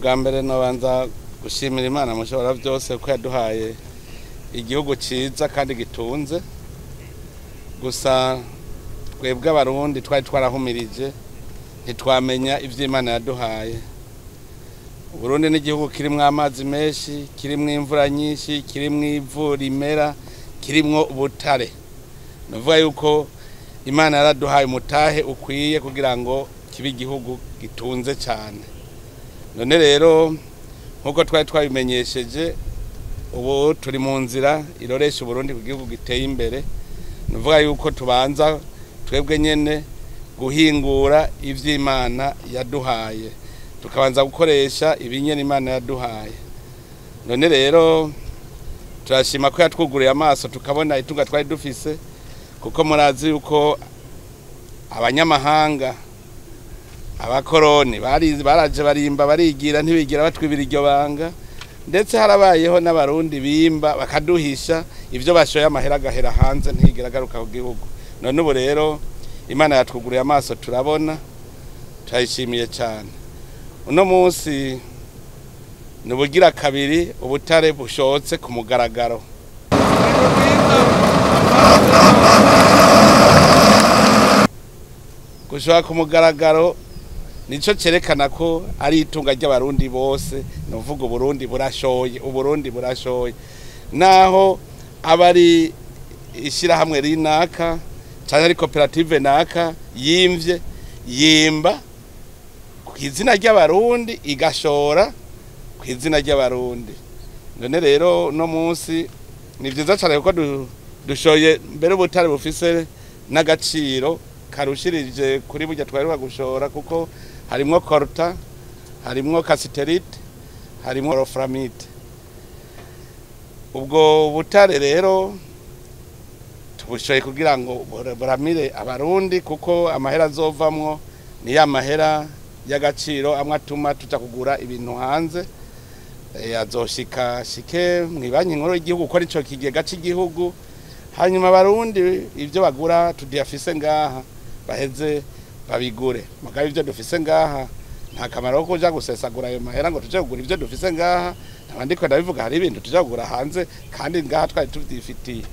Bwa mbere nobanza gushimira Imana mushobora byose ko yaduhaye igihugu ciza kandi gitunze. Gusa twebwe abarundi twari twarahumirije ntitwamenya ivy'Imana yaduhaye. Burundi ni igihugu kirimwo amazi menshi, kirimwo imvura nyinshi, kirimwo ivu rimera, kirimwo ubutare. Novuga yuko Imana yaraduhaye umutahe ukwiye kugira ngo kibe igihugu gitunze cyane. None rero nkuko twari twabimenyesheje, ubu turi mu nzira iroresha Burundi ku gihugu giteye imbere. Novuga yuko tubanza twebwe nyene guhingura ivy'Imana yaduhaye, tukabanza gukoresha ibinyene Imana yaduhaye. None rero turashima ko yatwuguriye amaso tukabona itunga twari dufise, kuko murazi yuko abanyamahanga abakoroni baraje barimba barigira ntibigira batwibira iryo banga, ndetse harabayeho n'abarundi bimba bakaduhisha ivyo bashoye amahera agahera hanze ntigira garuka ku gihugu. None ubu rero Imana yatwuguriye amaso turabona, turayishimiye cyane. Uno munsi nubugira kabiri ubutare bushotse ku mugaragaro. Gushora ku mugaragaro nico cerekana ko ari itunga ry'abarundi bose. Novuga Uburundi burashoye, Uburundi burashoye. Naho abari ishirahamwe rinaka cyane ari koperative naka yimvye yimba kw'izina ry'abarundi igashora kw'izina ry'abarundi. None rero no munsi ni vyiza cyane kuko dushoye mbere ubutare bufise n'agaciro karushirije kuri burya twaheruka gushora, kuko harimwo colta, harimwo cassiterite, harimwo wolframite. Ubwo butare rero tubushoye kugira ngo buramire abarundi, kuko amahera azovamwo ni ya mahera y'agaciro amwe atuma tuja kugura ibintu hanze. Azoshika shike mwibanyi nkuru y'igihugu ko nico kigega cy'igihugu, hanyuma abarundi ivyo bagura tudiyafise ngaha baheze babigure. Mugabe ivyo dufise ngaha nta kamaro ko kuja gusesagura ayo mahera ngo tuje kugura ivyo dufise ngaha. Ntabandiko ndabivuga hari ibintu tuje kugura hanze kandi ngaha twari tuvyifitiye.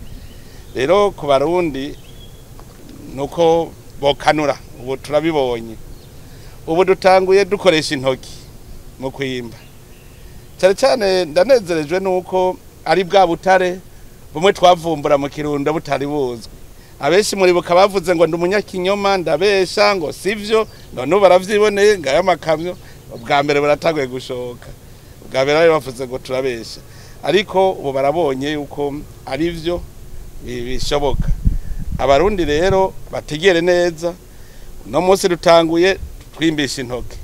Rero ku barundi nuko bokanura, ubu turabibonye. Ubu dutanguye dukoresha intoki mu kwimba. Cyane cyane ndanezerejwe nuko ari bwa butare bumwe twavumbura mu Kirundo butari buzwi. Abeshi muri buka bavuze ngo ndi umunyakinyoma, ndabesha ngo sivyo. None baravyiboneye ngaya makamyo ubwa mbere buratanguye gushoka. Ubwa mbere bavuze ngo turabesha, ariko ubu barabonye yuko ari vyo bishoboka. Abarundi rero bategere neza, no munsi dutanguye twimbisha intoke.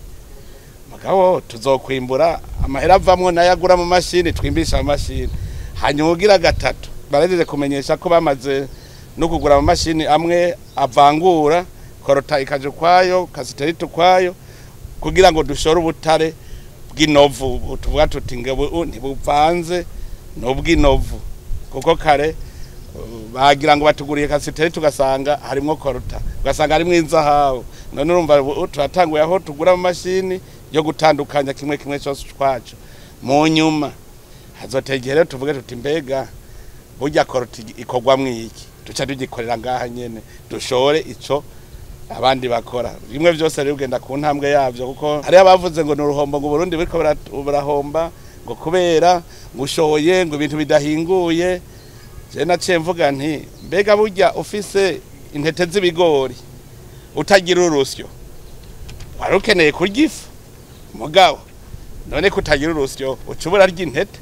Mugabo tuzokwimbura amahera avamwo nayagura mu mashini, twimbisha amashini. Hanyuma ugira gatatu baraje kumenyesha ko bamaze no kugura mu mashini amwe avangura colta ikaje kwayo, cassiterite kwayo, kugira ngo dushore ubutare bw'inovu. Tuvuga tuti ngo ntibuvanze no bw'inovu, kuko kare bagira ngo batuguriye cassiterite tugasanga harimo colta, ugasanga harimo inzahabu. None urumva turatanguye aho tugura mu mashini yo gutandukanya kimwe kimwe cyose twacu. Mu nyuma hazotegere tuvuge tuti mbega burya colta ikogwa mwiki, tuca tugikorera ngaha nyene dushore ico abandi bakora. Bimwe byose rero ugenda ku ntambwe yavyo, kuko hari abavuze ngo n'uruhombo ngo Burundi biriko burahomba ngo kubera ngushoye ngo ibintu bidahinguye. Je naciye mvuga nti mbega burya ufise intete z'ibigori utagira urusyo warukeneye kurya ifu. Mugabo none kutagira urusyo ucubura ry'intete,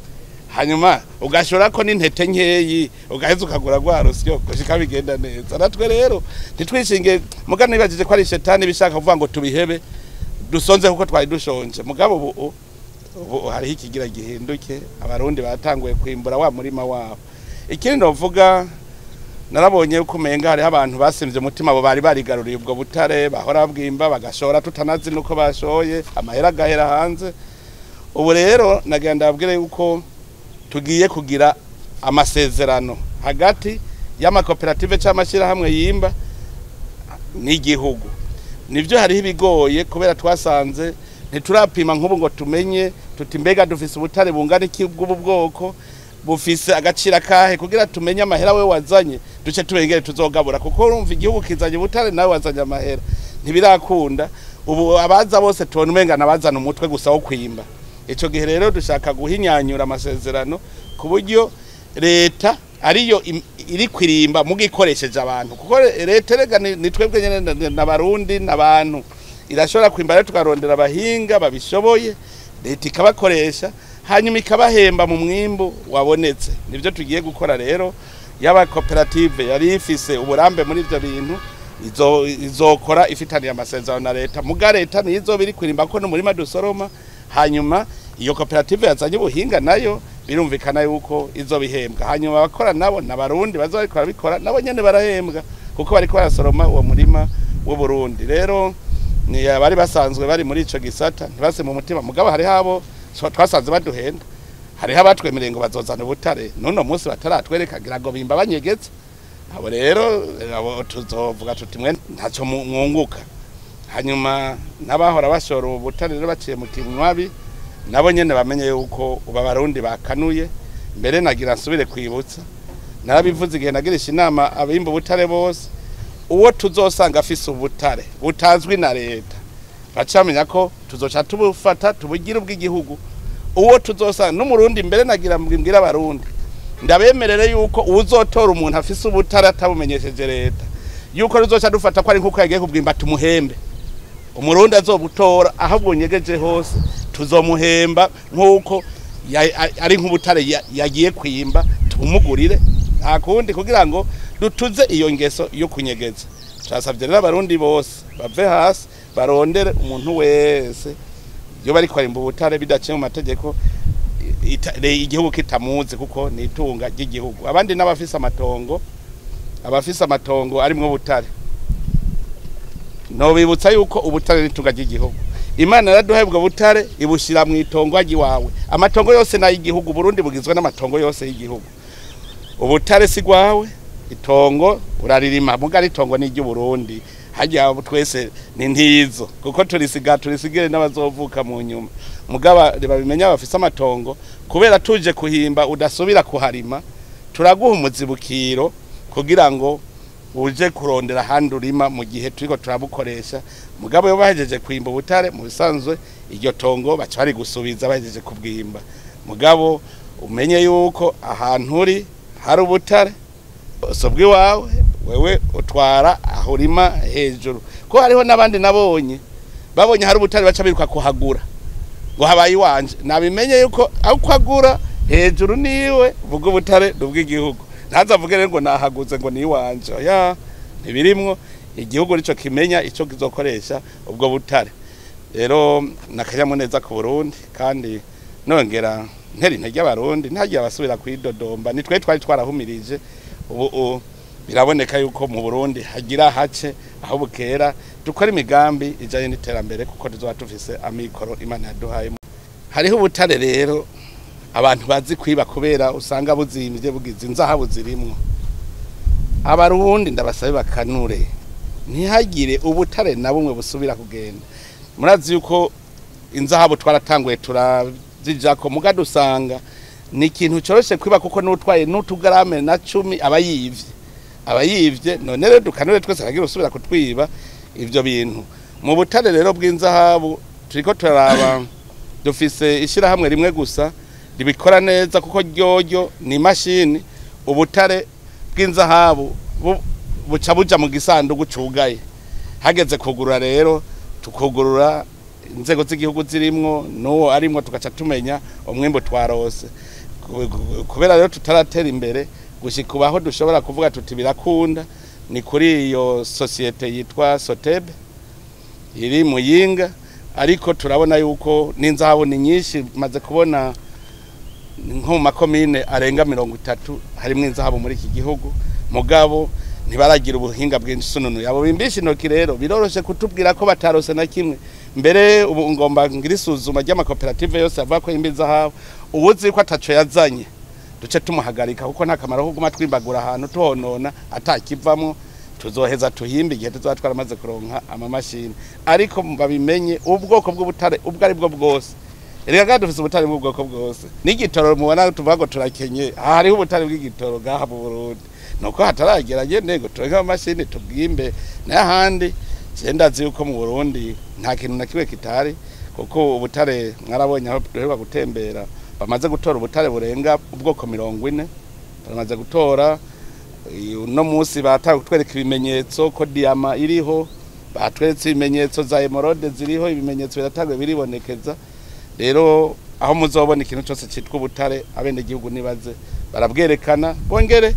hanyuma ugashora ko n'intete nkeyi ugaheza ukagura rwa rusyo gushika bigenda neza. Natwe rero ntitwishinge mugana nibajije ko ari shetani bishaka kuvuga ngo tubihebe dusonze kuko twari dushonje. Mugabo ubu hariho ikigira gihinduke, abarundi batanguye kwimbura wa murima wabo. Ikindi novuga, narabonye uko umenga hariho abantu basimvye umutima abo bari barigaruriye ubwo butare, bahora bwimba bagashora tutanazi nuko bashoye amahera agahera hanze. Ubu rero nagenda babwire yuko tugiye kugira amasezerano hagati y'amakoperative cy'amashirahamwe yimba n'igihugu. Nivyo hariho ibigoye kubera twasanze ntiturapima nk'ubu ngo tumenye tuti mbega dufise ubutare bungana iki bw'ubu bwoko bufise agaciro kahe kugira tumenye amahera we wazanye duce tubengere tuzogabura kuko urumva igihugu kizanye ubutare nawe wazanye amahera ntibirakunda ubu abaza bose tubona umengana bazana umutwe gusa wo kwimba ico gihe rero dushaka guhinyanyura amasezerano ku buryo leta ariyo iri kwirimba mugikoresheje abantu kuko leta rega ni twebwe nyene n'abarundi n'abantu irashobora kwimba rero tukarondera abahinga babishoboye leta ikabakoresha hanyuma ikabahemba mu mwimbu wabonetse nivyo tugiye gukora rero yaba koperative yari ifise uburambe muri ivyo bintu izokora ifitaniye amasezerano na leta muga leta nizo biri kwirimba ko n'umurima dusoroma hanyuma iyo koperative yazanye ubuhinga nayo birumvikana yuko izo bihembwa hanyuma abakora nabo n'abarundi bazariko bikora nabo nyene barahembwa kuko bariko barasoroma uwo murima w'u Burundi rero ni abari basanzwe bari muri ico gisata ntibase mu mutima mugabo hari habo twasanze baduhenda hari habatwemereye ngo bazozana ubutare none munsi bataratwereka gira ngo bimba banyegetse abo rero abo tuzovuga tuti mwe ntaco mwunguka hanyuma nabahora bashora ubutare rero baciye mu kinywabi nabo nyene bamenye yuko uba barundi bakanuye mbere nagira nsubire kwibutsa narabivuze igihe nagirisha inama abimba ubutare bose uwo tuzosanga afise ubutare butazwi na leta bacamenya ko tuzoca tubufata tubugira ubw'igihugu uwo tuzosanga n'umurundi mbere nagira mbwira abarundi ndabemerere yuko uzotora umuntu afise ubutare atabumenyesheje leta yuko tuzoca dufata ko ari nkuko yagiye kubwimba tumuhembe umurundi azobutora aho nyegeje hose tuzomuhemba nkuko ari nk'ubutare yagiye kwimba tumugurire akundi kugira ngo dutuze iyo ngeso yo kunyegeza cyasavye rero abarundi bose bave hasi barondere umuntu wese yo bari kwarimba ubutare bidaciye mu mategeko igihugu kitamuzi kuko ni itunga ry'igihugu abandi n'abafise amatongo arimwo ubutare no bibutsa yuko ubutare n'itunga ry'igihugu Imana yaraduhaye ubwo butare ibushira mu itongo agiwawe amatongo yose na y'igihugu Burundi bugizwe n'amatongo yose y'igihugu ubutare sigwawe itongo uraririma muga itongo n'iryo Burundi hajya twese ni ntizo kuko turisigire n'abazovuka mu nyuma mugaba babimenya bafise amatongo kubera tuje kuhimba udasubira kuharima turaguha umuzibukiro kugira ngo uje kurondera handi urima mu gihe turiko turabukoresha mugabo yo bahejeje kwimba ubutare mu bisanzwe iryo tongo baca bari gusubiza bahejeje kubwimba mugabo umenye yuko ahantu uri hari ubutare sobwi wawe wewe utwara aho urima hejuru ko hariho nabandi babonye hari ubutare baca biruka kuhagura ngo habaye iwanje nabimenye yuko aho kwagura hejuru niwe vuga ubutare dubw'igihugu ntazavuge rero ngo nahaguze ngo ni iwanje ya ntibirimwo igihugu rico kimenya ico kizokoresha ubwo butare rero nakanyamuneza ku Burundi kandi nongera nteri intege abarundi ntagiye abasubira kwidodomba ni twari twarahumirije ubu biraboneka yuko mu Burundi hagira hace aho bukera dukora imigambi ijanye n'iterambere kuko tuzoba tufise amikoro Imana yaduhaye hariho ubutare rero abantu bazi kwiba kubera usanga buzimvye bugize inzahabu zirimwo abarundi ndabasabe bakanure ntihagire ubutare na bumwe busubira kugenda murazi yuko inzahabu twaratanguye turazijako muga dusanga ni ikintu coroshe kwiba kuko n'utwaye n'utugarame na 10 abayivye none rero dukanure twese kagira usubira kutwiba ivyo bintu mu butare rero bw'inzahabu turiko turaraba dufise ishira hamwe rimwe gusa ribikora neza kuko ryoryo ni machine ubutare bw'inzahabu buca buja mu gisanduku cugaye hageze kugurura rero tukugurura inzego z'igihugu zirimwo no arimwo tugaca tumenya umwimbo twarose kubera rero tutaratera imbere gushikubaho dushobora kuvuga tuti birakunda ni kuri iyo societe yitwa Sotebe iri Muyinga ariko turabona yuko n'inzahabu ni nyinshi maze kubona nko mu makomine arenga 30 harimo inzahabu muri iki gihugu mugabo ntibaragira ubuhinga bw'insununu yabo bimbisha intoki rero biroroshe kutubwira ko batarose na kimwe mbere ubu ngomba ngirisuzuma ry'amakoperative yose avuga ko imbiza hawo ubuzi ko ataco yazanye duce tumuhagarika kuko nta kamaro ko guma twimbagura ahantu tuhonona atakivamo tuzoheza tuhimbe igihe tuzoba twaramaze kuronka amamashini ariko babimenye ubwoko bw'ubutare ubwo ari bwo bwose erega dufise ubutare bw'ubwoko bwose n'igitoro mubona tuvuga ngo turakenye hariho ubutare bw'igitoro gaha mu Burundi nuko hataragera nego turonke amamashini tubwimbe n'ahandi ndazi yuko mu Burundi nta kintu na kimwe kitari kuko ubutare mwarabonye aho duheruka gutembera bamaze gutora ubutare burenga ubwoko 40 bamaze gutora no musi bataye kutwereka ibimenyetso ko diama iriho batweretse ibimenyetso za emerald ziriho ibimenyetso biratagwe biribonekeza rero aho muzobona ikintu cyose cyitwa ubutare abene gihugu nibaze barabwerekana bongere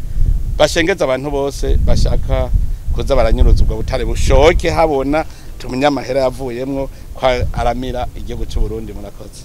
bashengeza abantu bose bashaka kuza baranyuruza ubwo butare bushoke habona tumenya amahera yavuyemwo kwa aramira igihugu cy'u Burundi murakoze